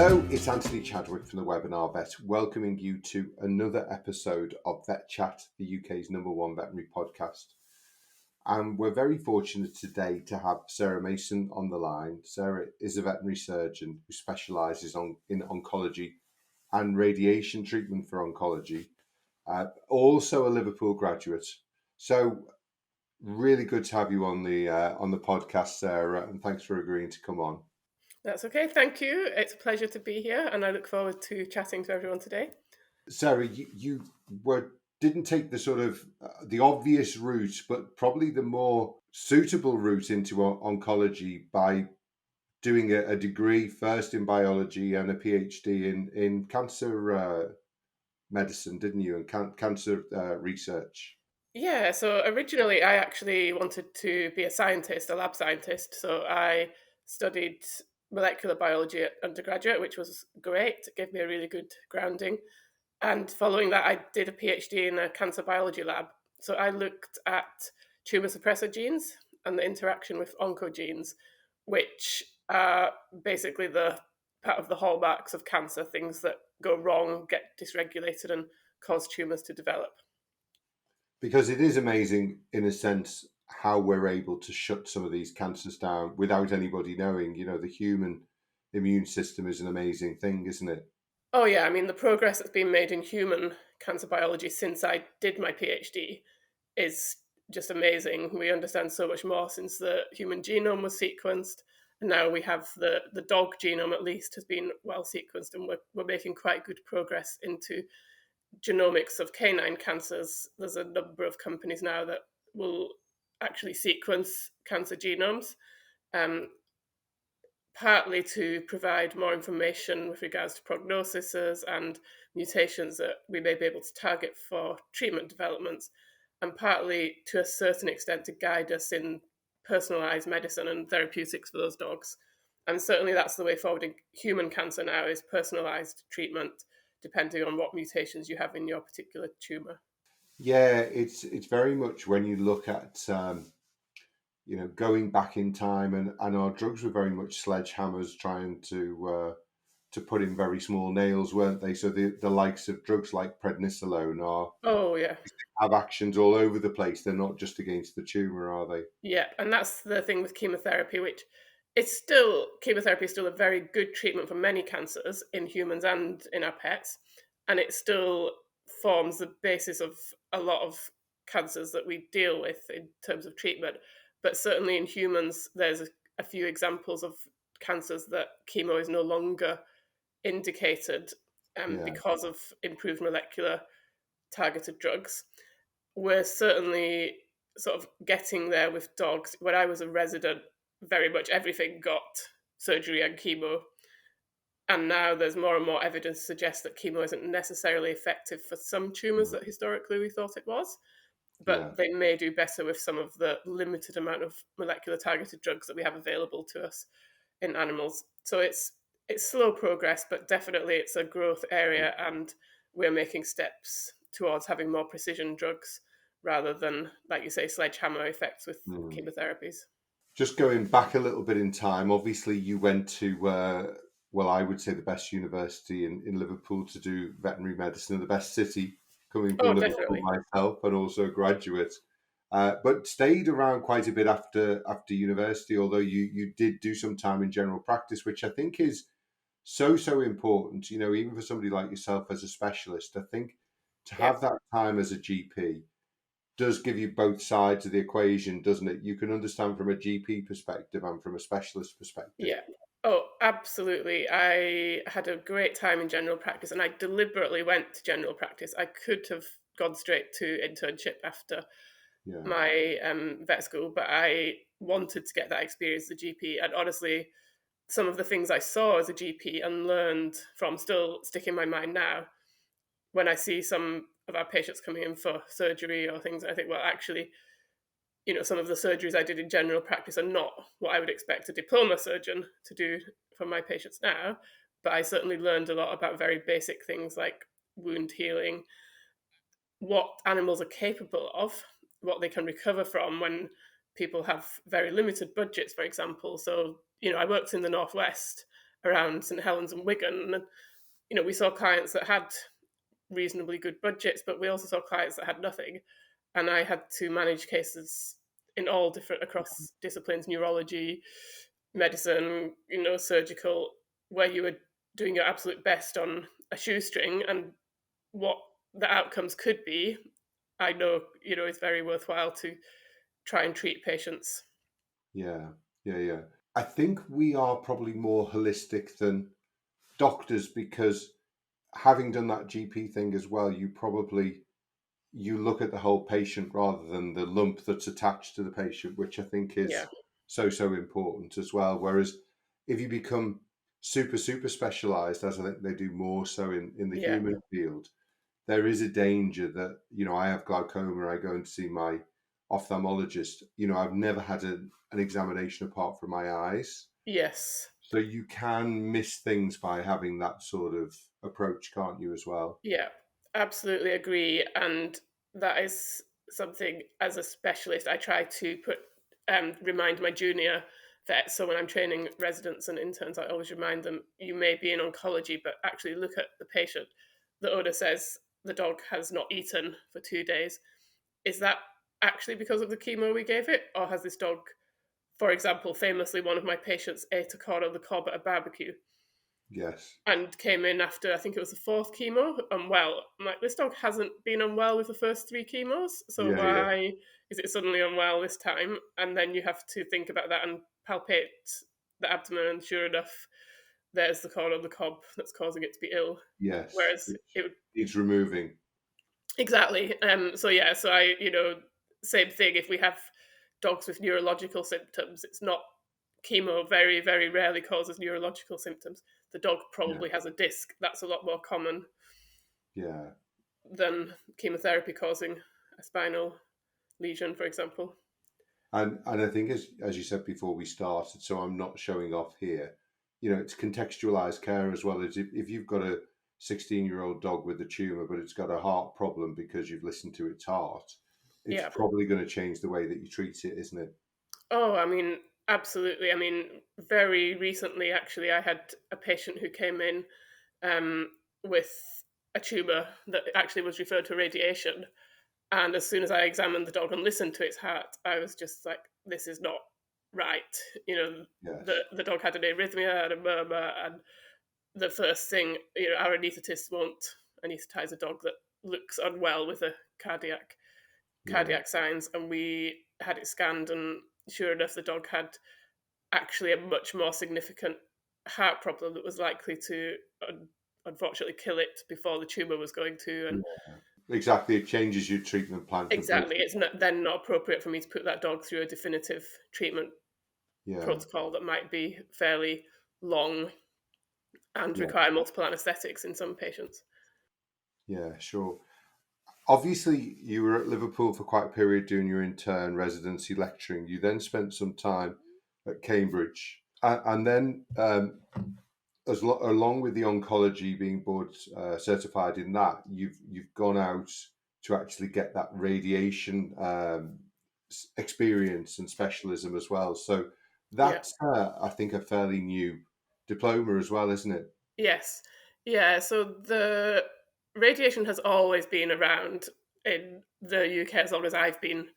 Hello, it's Anthony Chadwick from the Webinar Vet, welcoming you to another episode of VETchat, the UK's #1 veterinary podcast. And we're very fortunate today to have Sarah Mason on the line. Sarah is a veterinary surgeon who specialises in oncology and radiation treatment for oncology, also a Liverpool graduate. So really good to have you on the podcast, Sarah, and thanks for agreeing to come on. That's okay. Thank you. It's a pleasure to be here, and I look forward to chatting to everyone today. Sarah, you didn't take the sort of the obvious route, but probably the more suitable route into oncology by doing a degree first in biology and a PhD in cancer medicine, didn't you? And cancer research. Yeah, so originally I actually wanted to be a scientist, a lab scientist. So I studied molecular biology at undergraduate, which was great. It gave me a really good grounding. And following that, I did a PhD in a cancer biology lab. So I looked at tumor suppressor genes and the interaction with oncogenes, which are basically the part of the hallmarks of cancer, things that go wrong, get dysregulated, and cause tumors to develop. Because it is amazing, in a sense, how we're able to shut some of these cancers down without anybody knowing. You know, the human immune system is an amazing thing, isn't it? Oh, yeah. I mean, the progress that's been made in human cancer biology since I did my PhD is just amazing. We understand so much more since the human genome was sequenced. And now we have the dog genome, at least, has been well sequenced, and we're making quite good progress into genomics of canine cancers. There's a number of companies now that will actually sequence cancer genomes. Um, Partly to provide more information with regards to prognoses and mutations that we may be able to target for treatment developments, and partly to a certain extent to guide us in personalised medicine and therapeutics for those dogs. And certainly that's the way forward in human cancer now, is personalised treatment depending on what mutations you have in your particular tumour. Yeah, it's very much when you look at going back in time, and our drugs were very much sledgehammers trying to put in very small nails, weren't they? So the likes of drugs like prednisolone Oh, yeah. have actions all over the place. They're not just against the tumour, are they? Yeah, and that's the thing with chemotherapy, which chemotherapy is still a very good treatment for many cancers in humans and in our pets, and it still forms the basis of a lot of cancers that we deal with in terms of treatment. But certainly in humans, there's a few examples of cancers that chemo is no longer indicated Yeah, because of improved molecular targeted drugs. We're certainly sort of getting there with dogs. When I was a resident, very much everything got surgery and chemo. And now there's more and more evidence to suggest that chemo isn't necessarily effective for some tumours that historically we thought it was, yeah. but they may do better with some of the limited amount of molecular targeted drugs that we have available to us in animals. So it's slow progress, but definitely it's a growth area, and we're making steps towards having more precision drugs rather than, like you say, sledgehammer effects with Mm. chemotherapies. Just going back a little bit in time, obviously you went to I would say the best university in Liverpool to do veterinary medicine, and the best city, coming from Oh, Liverpool definitely. myself, and also a graduate. But stayed around quite a bit after university, although you did do some time in general practice, which I think is so important. You know, even for somebody like yourself as a specialist, I think to Yeah. have that time as a GP does give you both sides of the equation, doesn't it? You can understand from a GP perspective and from a specialist perspective. Yeah. Oh, absolutely. I had a great time in general practice, and I deliberately went to general practice. I could have gone straight to internship after Yeah, my vet school, but I wanted to get that experience as a GP. And honestly, some of the things I saw as a GP and learned from still stick in my mind now. When I see some of our patients coming in for surgery or things, I think, well, actually, some of the surgeries I did in general practice are not what I would expect a diploma surgeon to do for my patients now. But I certainly learned a lot about very basic things like wound healing, what animals are capable of, what they can recover from when people have very limited budgets, for example. So, I worked in the Northwest, around St Helens and Wigan. And, we saw clients that had reasonably good budgets, but we also saw clients that had nothing. And I had to manage cases in all different across disciplines, neurology, medicine, surgical, where you were doing your absolute best on a shoestring, and what the outcomes could be, I know, is very worthwhile to try and treat patients. Yeah, yeah. I think we are probably more holistic than doctors because having done that GP thing as well, you look at the whole patient rather than the lump that's attached to the patient, which I think Yeah, is so important as well. Whereas if you become super specialized, as I think they do more so in the yeah, human field, there is a danger that, I have glaucoma, I go and see my ophthalmologist, I've never had an examination apart from my eyes. yes, So you can miss things by having that sort of approach, can't you, as well? yeah, absolutely agree. And that is something, as a specialist, I try to remind my junior vets. So when I'm training residents and interns, I always remind them, you may be in oncology, but actually look at the patient. The owner says the dog has not eaten for 2 days. Is that actually because of the chemo we gave it? Or has this dog, for example, famously, one of my patients ate a corn on the cob at a barbecue Yes. and came in after, I think it was the fourth chemo, unwell. I'm like, this dog hasn't been unwell with the first three chemos, so Yeah. why is it suddenly unwell this time? And then you have to think about that and palpate the abdomen, and sure enough, there's the corn on the cob that's causing it to be ill. Yes. Whereas it would Needs removing. exactly. So yeah, so I, same thing. If we have dogs with neurological symptoms, it's not chemo. Very, very rarely causes neurological symptoms. The dog Yeah. probably has a disc. That's a lot more common Yeah. than chemotherapy causing a spinal lesion, for example. And I think as you said before we started, so I'm not showing off here, it's contextualized care as well. As if you've got a 16-year-old dog with a tumor, but it's got a heart problem because you've listened to its heart, it's Yeah. probably going to change the way that you treat it, isn't it? Oh, I mean, absolutely. I mean, very recently, actually, I had a patient who came in with a tumor that actually was referred to radiation. And as soon as I examined the dog and listened to its heart, I was just like, this is not right. Yes. The dog had an arrhythmia and a murmur. And the first thing, our anaesthetist won't anesthetize a dog that looks unwell with a Yeah. cardiac signs. And we had it scanned, and sure enough, the dog had actually a much more significant heart problem that was likely to unfortunately kill it before the tumor was going to. And Exactly. It changes your treatment plan exactly, completely. it's not appropriate for me to put that dog through a definitive treatment Yeah. protocol that might be fairly long and Yeah. require multiple anaesthetics in some patients. Yeah. Sure. Obviously, you were at Liverpool for quite a period doing your intern residency lecturing. You then spent some time at Cambridge, and then along with the oncology being board certified in that, you've gone out to actually get that radiation experience and specialism as well. So Yeah. that's I think a fairly new diploma as well, isn't it? Yes. Yeah. So the radiation has always been around in the UK as long as I've been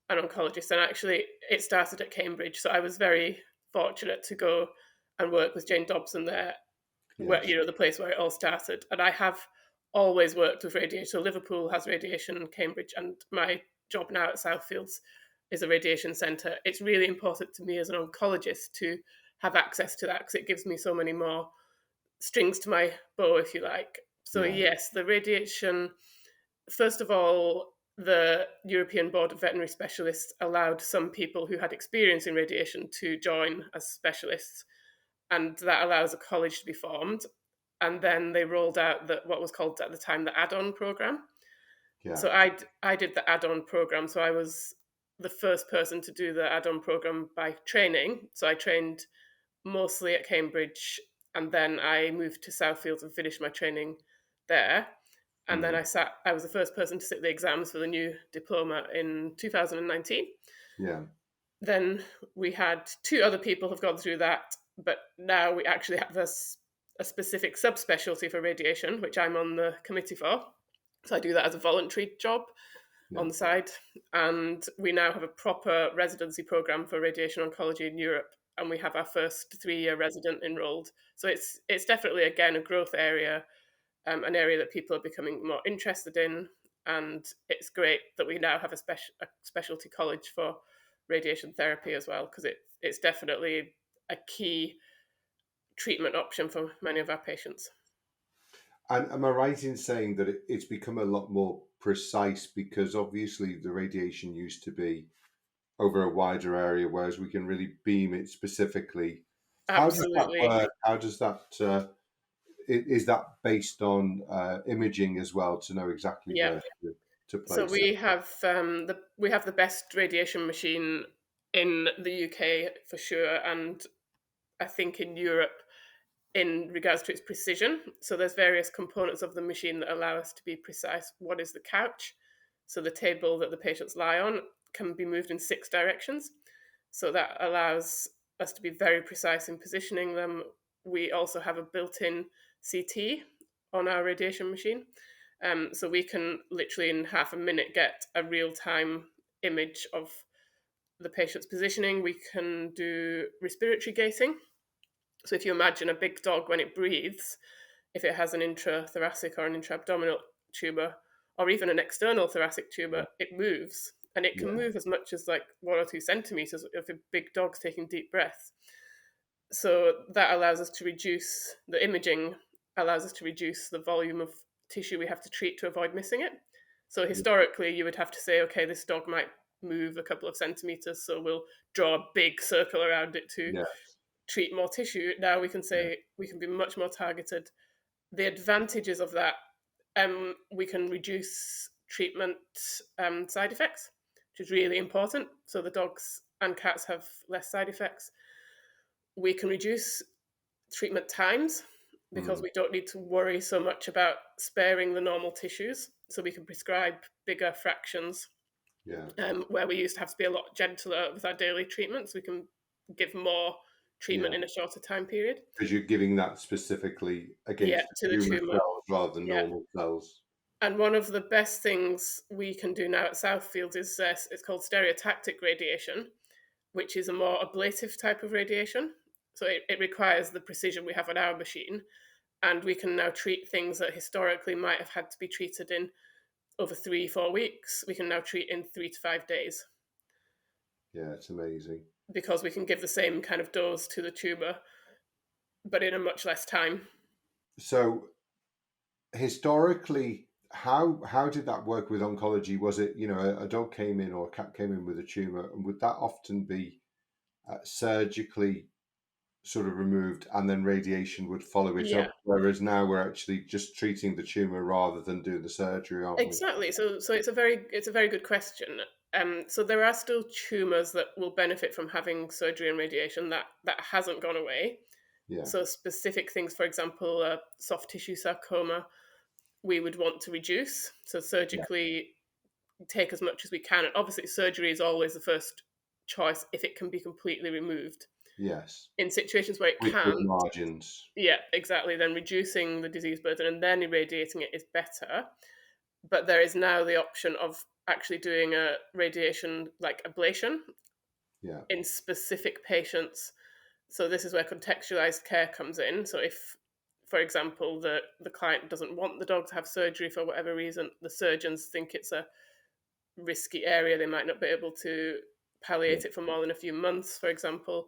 an oncologist, and actually it started at Cambridge. So I was very fortunate to go and work with Jane Dobson there, where Yes. the place where it all started. And I have always worked with radiation. So Liverpool has radiation, Cambridge, and my job now at Southfields is a radiation centre. It's really important to me as an oncologist to have access to that because it gives me so many more strings to my bow, if you like. So Yeah. yes, the radiation. First of all, the European Board of Veterinary Specialists allowed some people who had experience in radiation to join as specialists, and that allows a college to be formed. And then they rolled out what was called at the time the add-on program. Yeah. So I did the add-on program. So I was the first person to do the add-on program by training. So I trained mostly at Cambridge, and then I moved to Southfields and finished my training there. And then Mhm. I was the first person to sit the exams for the new diploma in 2019. Yeah. Then we had two other people have gone through that. but now we actually have a specific subspecialty for radiation, which I'm on the committee for. So I do that as a voluntary job Yeah. on the side. And we now have a proper residency program for radiation oncology in Europe. And we have our first 3-year resident enrolled. So it's definitely, again, a growth area, an area that people are becoming more interested in. And it's great that we now have a specialty college for radiation therapy as well, because it's definitely a key treatment option for many of our patients. And am I right in saying that it's become a lot more precise, because obviously the radiation used to be over a wider area, whereas we can really beam it specifically? How does that Absolutely. work? How does that is that based on imaging as well, to know exactly Yeah. where to So place it? we have the best radiation machine in the UK for sure, and I think in Europe in regards to its precision. So there's various components of the machine that allow us to be precise. What is the couch? So the table that the patients lie on can be moved in 6 directions. So that allows us to be very precise in positioning them. We also have a built-in CT on our radiation machine. So we can literally in half a minute get a real-time image of the patient's positioning. We can do respiratory gating. So if you imagine a big dog when it breathes, if it has an intrathoracic or an intra-abdominal tumour, or even an external thoracic tumour, Yeah, it moves. And it can yeah, move as much as like 1 or 2 centimetres if a big dog's taking deep breaths. So that allows us to reduce the imaging, allows us to reduce the volume of tissue we have to treat to avoid missing it. So yeah, historically, you would have to say, okay, this dog might move a couple of centimetres, so we'll draw a big circle around it to yeah, treat more tissue. Now we can yeah, say we can be much more targeted. The advantages of that, we can reduce treatment side effects, which is really important. So the dogs and cats have less side effects. We can reduce treatment times because mm, we don't need to worry so much about sparing the normal tissues. So we can prescribe bigger fractions yeah, where we used to have to be a lot gentler with our daily treatments. We can give more yeah. treatment in a shorter time period. Because you're giving that specifically Yeah, against to the human tumour. cells rather than Yeah. normal cells. And one of the best things we can do now at Southfields is it's called stereotactic radiation, which is a more ablative type of radiation. So it requires the precision we have on our machine. And we can now treat things that historically might have had to be treated in over 3-4 weeks. We can now treat in 3 to 5 days Yeah, it's amazing. because we can give the same kind of dose to the tumour, but in a much less time. So historically, how did that work with oncology? Was it, a dog came in or a cat came in with a tumor, and would that often be surgically sort of removed, and then radiation would follow it up? Yeah, Whereas now we're actually just treating the tumor rather than doing the surgery, aren't we? exactly. So it's a very good question. So there are still tumours that will benefit from having surgery and radiation. That hasn't gone away. Yeah, So specific things, for example, soft tissue sarcoma, we would want to reduce. So yeah, surgically take as much as we can. And obviously, surgery is always the first choice if it can be completely removed. yes, In situations where it with good can't, margins. yeah, exactly, then reducing the disease burden and then irradiating it is better. But there is now the option of actually doing a radiation like ablation Yeah, in specific patients. So this is where contextualised care comes in. So if, for example, the client doesn't want the dog to have surgery for whatever reason, the surgeons think it's a risky area, they might not be able to yeah, palliate it for more than a few months, for example,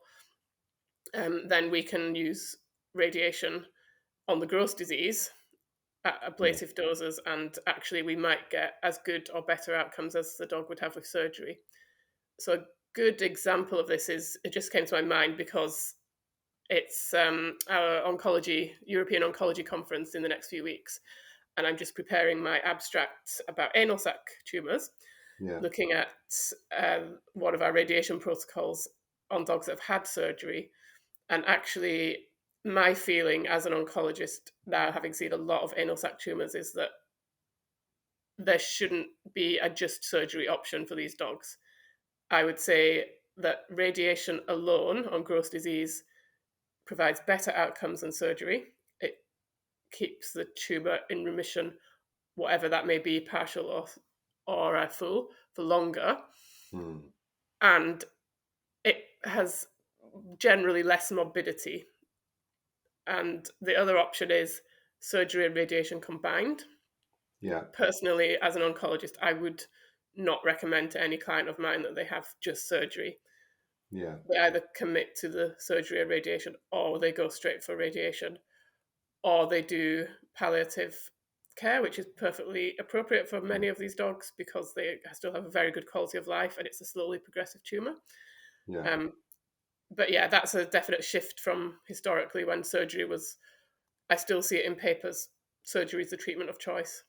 then we can use radiation on the gross disease at yeah, ablative doses, and actually we might get as good or better outcomes as the dog would have with surgery. So a good example of this is, it just came to my mind because it's our European Oncology conference in the next few weeks, and I'm just preparing my abstract about anal sac tumours, yeah, looking at one of our radiation protocols on dogs that have had surgery. And actually, my feeling as an oncologist now, having seen a lot of anal sac tumours, is that there shouldn't be a just surgery option for these dogs. I would say that radiation alone on gross disease provides better outcomes than surgery. It keeps the tumour in remission, whatever that may be, partial or full, for longer. Hmm. And it has generally less morbidity. And the other option is surgery and radiation combined. Yeah. Personally, as an oncologist, I would not recommend to any client of mine that they have just surgery. Yeah. They either commit to the surgery and radiation, or they go straight for radiation, or they do palliative care, which is perfectly appropriate for many of these dogs because they still have a very good quality of life and it's a slowly progressive tumour. Yeah. Um, but yeah, that's a definite shift from historically when surgery was, I still see it in papers, surgery is the treatment of choice.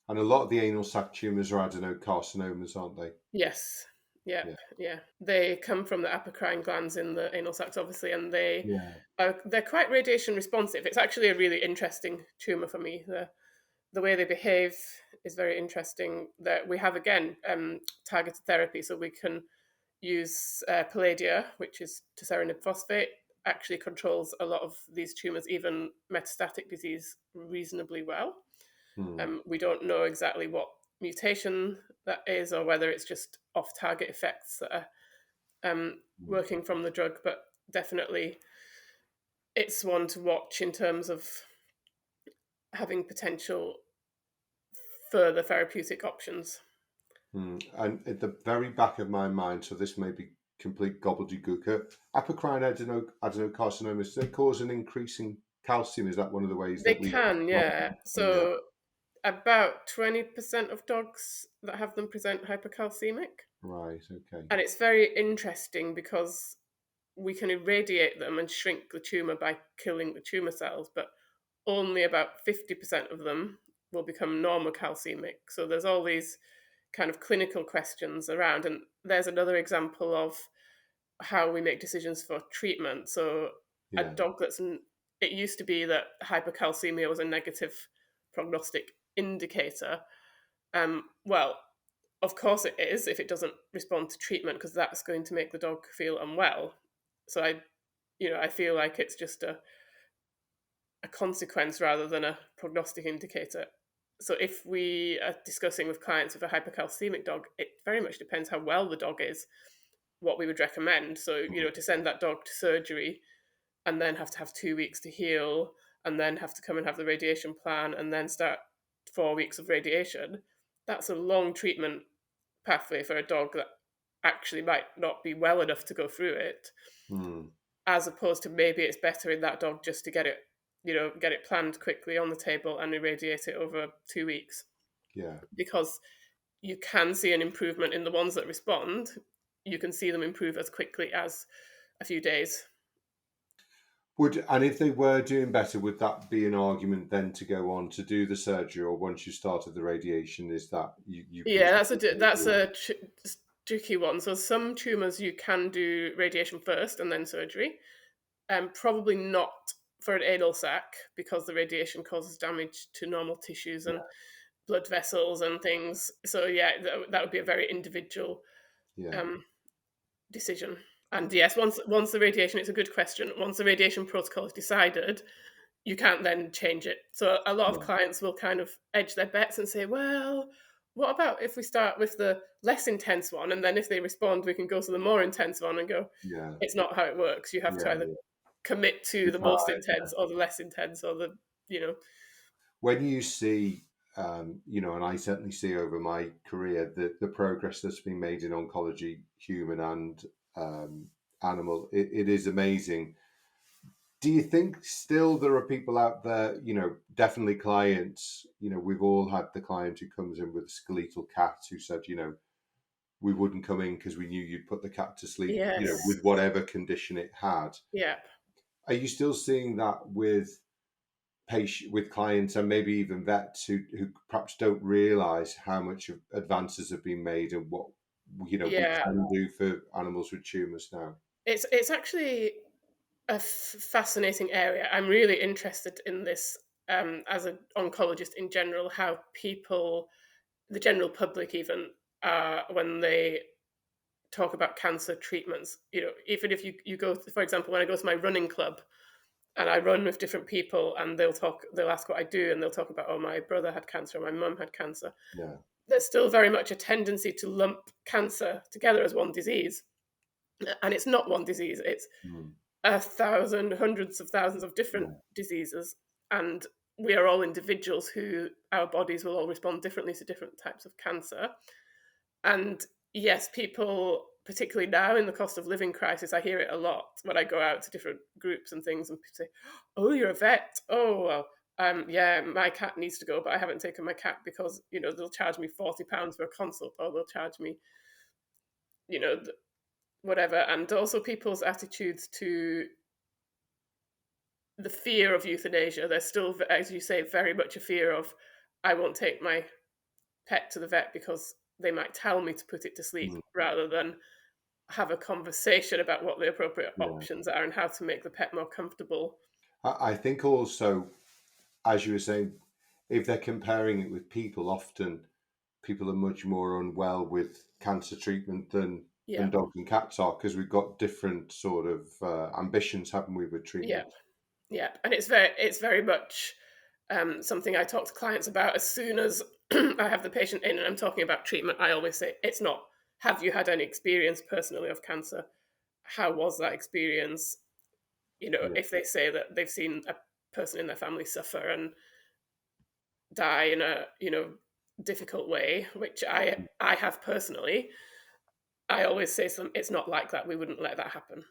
And a lot of the anal sac tumours are adenocarcinomas, aren't they? Yes. Yeah. Yep. Yeah. They come from the apocrine glands in the anal sacs, obviously, and Yeah. they're quite radiation responsive. It's actually a really interesting tumor for me. The way they behave is very interesting. That we have again targeted therapy, so we can use palladia, which is tesserated phosphate, actually controls a lot of these tumors, even metastatic disease, reasonably well. Hmm. We don't know exactly what mutation that is, or whether it's just off-target effects that are Hmm. working from the drug, but definitely it's one to watch in terms of having potential further therapeutic options. Hmm. And at the very back of my mind, so this may be complete gobbledygook, apocrine adenocarcinomas, do they cause an increase in calcium? Is that one of the ways They that we... can, yeah. Yeah. So about 20% of dogs that have them present hypercalcemic. Right. Okay. And it's very interesting because we can irradiate them and shrink the tumor by killing the tumor cells, but only about 50% of them will become normocalcemic. So there's all these kind of clinical questions around. And there's another example of how we make decisions for treatment. So a Yeah. dog it used to be that hypercalcemia was a negative prognostic indicator. Well, of course it is if it doesn't respond to treatment, because that's going to make the dog feel unwell. So I feel like it's just a consequence rather than a prognostic indicator. So if we are discussing with clients with a hypercalcemic dog, it very much depends how well the dog is, what we would recommend. So, to send that dog to surgery and then have to have 2 weeks to heal and then have to come and have the radiation plan and then start 4 weeks of radiation, that's a long treatment pathway for a dog that actually might not be well enough to go through it, Hmm. as opposed to maybe it's better in that dog just to get it planned quickly on the table and irradiate it over 2 weeks, Yeah. because you can see an improvement in the ones that respond. You can see them improve as quickly as a few days. And if they were doing better, would that be an argument then to go on to do the surgery, or once you started the radiation, is that you can Yeah, just... that's a tricky one. So some tumors you can do radiation first and then surgery. Probably not for an anal sac, because the radiation causes damage to normal tissues and blood vessels and things. So yeah, that would be a very individual Yeah. um, decision. And yes, once the radiation, it's a good question. Once the radiation protocol is decided, you can't then change it. So a lot of Yeah. clients will kind of edge their bets and say, well, what about if we start with the less intense one, and then if they respond, we can go to the more intense one, and go, Yeah. it's not how it works. You have to either Yeah. commit to the most Right. intense or the less intense, or you know. When you see, and I certainly see over my career the progress that's been made in oncology, human and animal, it is amazing. Do you think still there are people out there, definitely clients, we've all had the client who comes in with a skeletal cat who said, we wouldn't come in because we knew you'd put the cat to sleep, Yes. with whatever condition it had. Yeah. Are you still seeing that with with clients and maybe even vets who perhaps don't realise how much of advances have been made and what we Yeah. can do for animals with tumours now? It's actually a fascinating area. I'm really interested in this, as an oncologist in general, how people, the general public even, when they talk about cancer treatments. Even if you go, for example, when I go to my running club and I run with different people, and they'll ask what I do, and they'll talk about, oh, my brother had cancer, or my mum had cancer. Yeah. There's still very much a tendency to lump cancer together as one disease. And it's not one disease, it's Mm. hundreds of thousands of different Yeah. diseases. And we are all individuals who our bodies will all respond differently to different types of cancer. And yes, people, particularly now in the cost of living crisis, I hear it a lot when I go out to different groups and things, and people say, oh, you're a vet. Oh, well, yeah, my cat needs to go, but I haven't taken my cat because, they'll charge me £40 for a consult, or they'll charge me, whatever. And also people's attitudes to the fear of euthanasia. There's still, as you say, very much a fear of, I won't take my pet to the vet because they might tell me to put it to sleep, Mm. rather than have a conversation about what the appropriate Yeah. options are and how to make the pet more comfortable. I think also, as you were saying, if they're comparing it with people, often people are much more unwell with cancer treatment than Yeah, dogs and cats are, because we've got different sort of ambitions, haven't we, with yeah, treatment? yeah. And it's very much something I talk to clients about as soon as I have the patient in and I'm talking about treatment. I always say, it's not, have you had any experience personally of cancer? How was that experience? Yeah. If they say that they've seen a person in their family suffer and die in a difficult way, which I have personally, I always say to them, it's not like that. We wouldn't let that happen.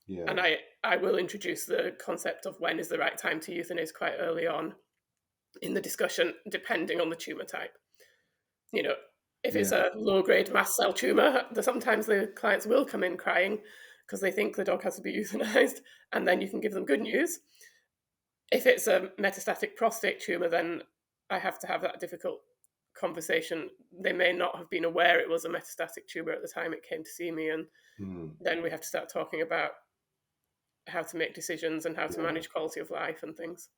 And Yeah. I will introduce the concept of when is the right time to euthanize quite early on in the discussion, depending on the tumor type. You know, if it's Yeah. a low grade mast cell tumor, sometimes the clients will come in crying because they think the dog has to be euthanized, and then you can give them good news. If it's a metastatic prostate tumor, then I have to have that difficult conversation. They may not have been aware it was a metastatic tumor at the time it came to see me, and Mm. then we have to start talking about how to make decisions and how to Yeah. manage quality of life and things.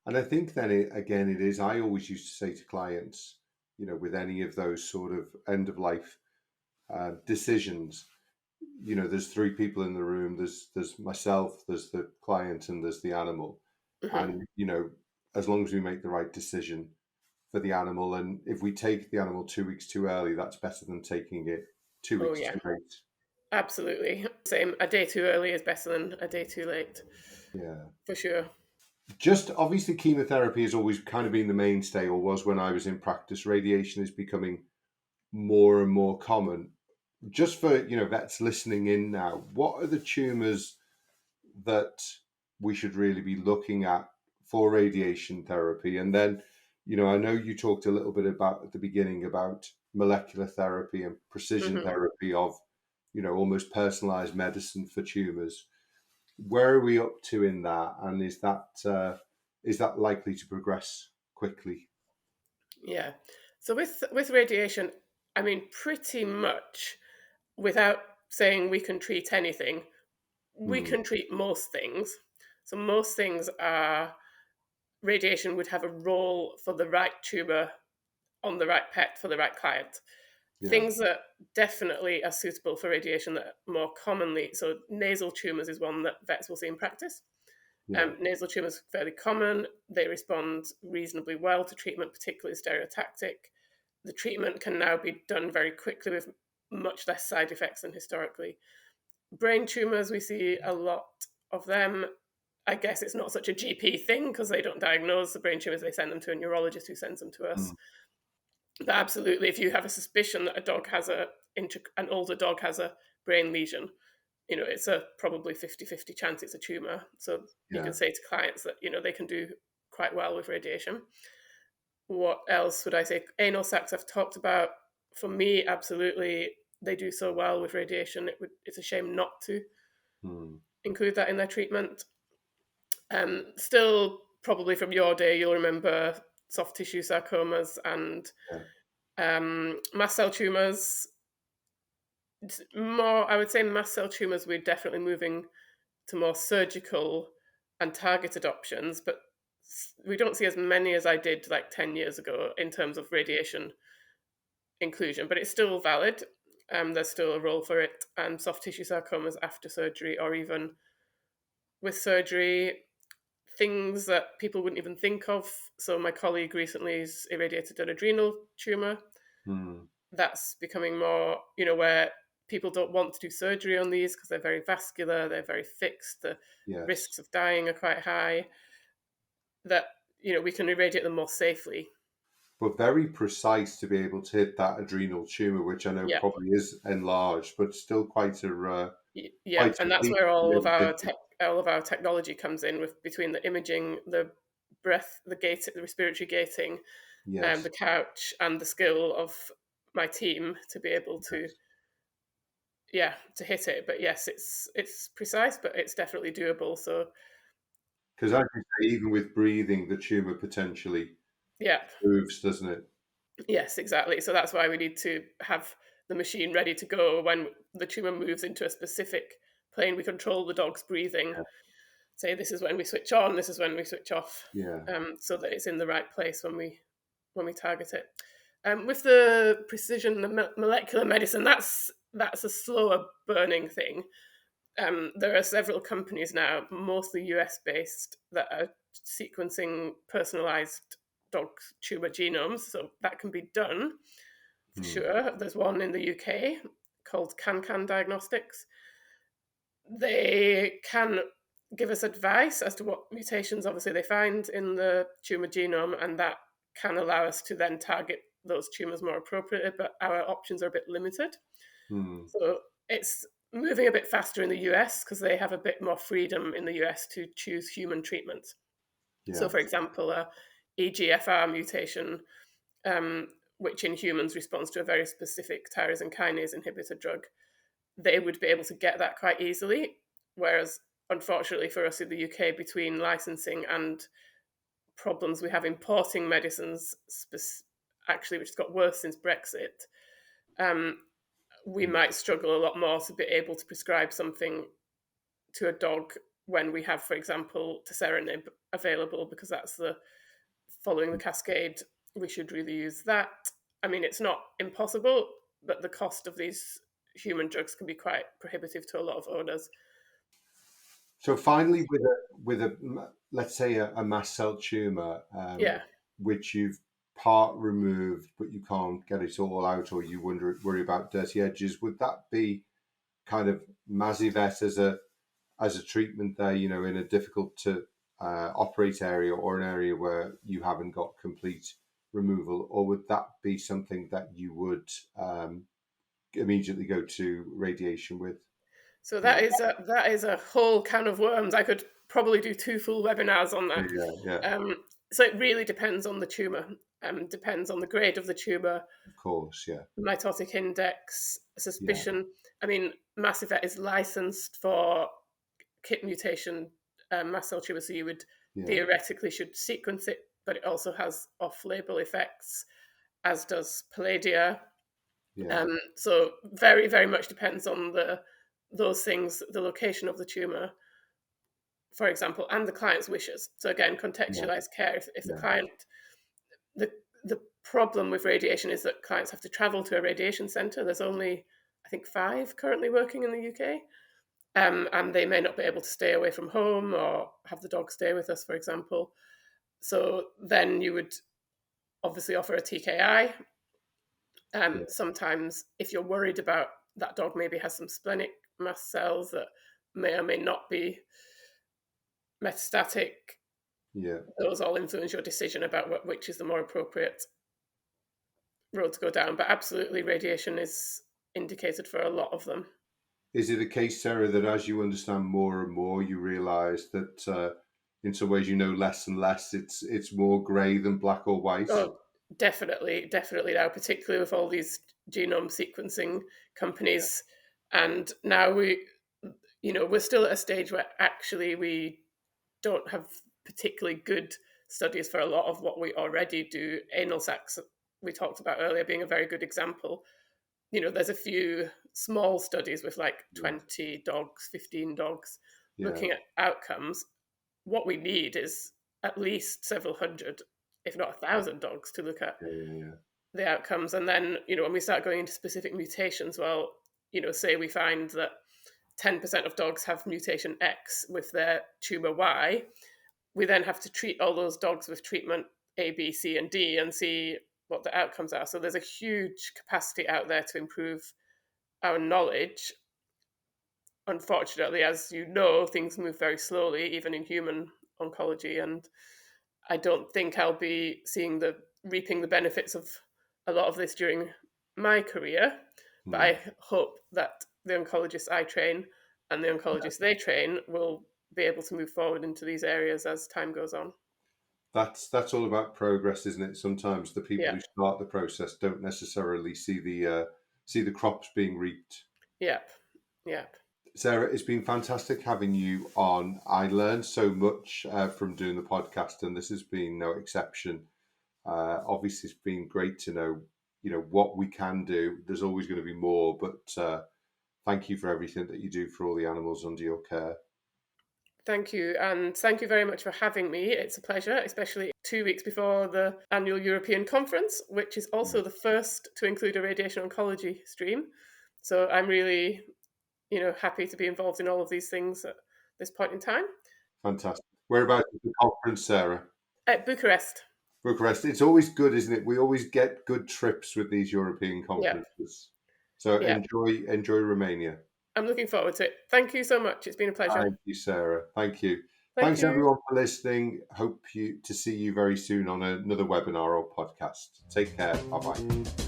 And I think then again, it is, I always used to say to clients, with any of those sort of end of life decisions, there's three people in the room. There's myself, there's the client, and there's the animal. Hmm. And as long as we make the right decision for the animal, and if we take the animal 2 weeks too early, that's better than taking it two Oh weeks yeah, too late. absolutely. Same. A day too early is better than a day too late, Yeah. for sure. Just obviously, chemotherapy has always kind of been the mainstay, or was when I was in practice. Radiation is becoming more and more common. Just for vets listening in now, what are the tumours that we should really be looking at for radiation therapy? And then, I know you talked a little bit about at the beginning about molecular therapy and precision Hmm. therapy of, almost personalized medicine for tumors. Where are we up to in that? And is that likely to progress quickly? Yeah. So with radiation, I mean, pretty much without saying we can treat anything, we Hmm. can treat most things. So most things are radiation would have a role for the right tumor on the right pet for the right client. Yeah. Things that definitely are suitable for radiation that are more commonly, so nasal tumors is one that vets will see in practice. Yeah. Nasal tumors are fairly common. They respond reasonably well to treatment, particularly stereotactic. The treatment can now be done very quickly with much less side effects than historically. Brain tumors, we see a lot of them. I guess it's not such a GP thing because they don't diagnose the brain tumors, they send them to a neurologist who sends them to us. Hmm. But absolutely, if you have a suspicion that an older dog has a brain lesion, it's a probably 50-50 chance it's a tumor. So you can Yeah. say to clients that, they can do quite well with radiation. What else would I say? Anal sacs I've talked about. For me, absolutely, they do so well with radiation. It's a shame not to Hmm. include that in their treatment. Still, probably from your day, you'll remember soft tissue sarcomas and Yeah. mast cell tumors. More, I would say, mast cell tumors. We're definitely moving to more surgical and targeted options, but we don't see as many as I did like 10 years ago in terms of radiation inclusion, but it's still valid. There's still a role for it, and soft tissue sarcomas after surgery, or even with surgery, things that people wouldn't even think of. So my colleague recently has irradiated an adrenal tumor. Hmm. That's becoming more, where people don't want to do surgery on these because they're very vascular, they're very fixed, the Yes. risks of dying are quite high. That we can irradiate them more safely. But very precise to be able to hit that adrenal tumor, which I know Yeah, probably is enlarged, but still yeah, quite a and that's feat where to be all of able to our hit it. all of our technology comes in, with between the imaging, the breath, the respiratory gating, Yes, the couch, and the skill of my team to be able to, yes. yeah, to hit it. But yes, it's precise, but it's definitely doable. So Because as you say, even with breathing, the tumor potentially yeah, moves, doesn't it? yes, exactly. So that's why we need to have the machine ready to go when the tumor moves into a specific plane. We control the dog's breathing. Yeah. Say this is when we switch on, this is when we switch off, Yeah. so that it's in the right place when we target it. With the precision of molecular medicine, that's a slower burning thing. There are several companies now, mostly US based, that are sequencing personalized dog tumor genomes. So that can be done for Hmm. sure. There's one in the UK called CanCan Diagnostics. They can give us advice as to what mutations, obviously, they find in the tumor genome, and that can allow us to then target those tumors more appropriately. But our options are a bit limited. Hmm. So it's moving a bit faster in the US because they have a bit more freedom in the US to choose human treatments. So, Yeah. for example, a EGFR mutation, um, which in humans responds to a very specific tyrosine kinase inhibitor drug, they would be able to get that quite easily. Whereas, unfortunately for us in the UK, between licensing and problems we have importing medicines, actually, which has got worse since Brexit, um, we Hmm. might struggle a lot more to be able to prescribe something to a dog when we have, for example, Tesserinib available, because that's the following the cascade. We should really use that. I mean, it's not impossible, but the cost of these human drugs can be quite prohibitive to a lot of owners. So finally, let's say a mast cell tumor, Yeah. which you've part removed, but you can't get it all out, or you worry about dirty edges, would that be kind of Mazivet as a treatment there? In a difficult to operate area, or an area where you haven't got complete removal, or would that be something that you would immediately go to radiation with? So Yeah, that is a whole can of worms. I could probably do two full webinars on that. yeah, yeah. So it really depends on the tumor. Depends on the grade of the tumor, Of course, yeah, mitotic index, yeah, suspicion. I mean, Massivet is licensed for KIT mutation mast cell tumor, so you would yeah, theoretically should sequence it, but it also has off-label effects, as does Palladia. yeah, So very, very much depends on those things, the location of the tumor, for example, and the client's wishes. So again, yeah, contextualized care. If the yeah, client, the the problem with radiation is that clients have to travel to a radiation center. There's only, I think, 5 currently working in the UK, and they may not be able to stay away from home or have the dog stay with us, for example. So then you would obviously offer a TKI. yeah, Sometimes, if you're worried about that dog maybe has some splenic mast cells that may or may not be metastatic, yeah. those all influence your decision about which is the more appropriate road to go down. But absolutely, radiation is indicated for a lot of them. Is it a case, Sarah, that as you understand more and more, you realise that in some ways you know less and less? It's more grey than black or white. Oh, definitely, definitely now, particularly with all these genome sequencing companies. And now we're still at a stage where actually we don't have particularly good studies for a lot of what we already do. Anal sacs, we talked about earlier, being a very good example. There's a few small studies with like Yeah, 20 dogs, 15 dogs yeah, looking at outcomes. What we need is at least several hundred, if not 1,000 dogs to look at. yeah, yeah, yeah. the outcomes. And then, when we start going into specific mutations, well, say we find that 10% of dogs have mutation X with their tumour Y, we then have to treat all those dogs with treatment A, B, C, and D and see what the outcomes are. So there's a huge capacity out there to improve our knowledge. Unfortunately, as you know, things move very slowly, even in human oncology. And I don't think I'll be reaping the benefits of a lot of this during my career. But Hmm. I hope that the oncologists I train and the oncologists they train will be able to move forward into these areas as time goes on. That's all about progress, isn't it? Sometimes the people Yeah, who start the process don't necessarily see the crops being reaped. yep, yep. Sarah, it's been fantastic having you on. I learned so much from doing the podcast, and this has been no exception. Obviously, it's been great to know, what we can do. There's always going to be more, but thank you for everything that you do for all the animals under your care. Thank you. And thank you very much for having me. It's a pleasure, especially 2 weeks before the annual European conference, which is also the first to include a radiation oncology stream. So I'm really, happy to be involved in all of these things at this point in time. Fantastic. Whereabouts is the conference, Sarah? At Bucharest. Bucharest. It's always good, isn't it? We always get good trips with these European Yep. conferences. So Yep. enjoy Romania. I'm looking forward to it. Thank you so much. It's been a pleasure. Thank you, Sarah. Thank you. Thank Thanks you. everyone for listening. Hope to see you very soon on another webinar or podcast. Take care. Bye bye.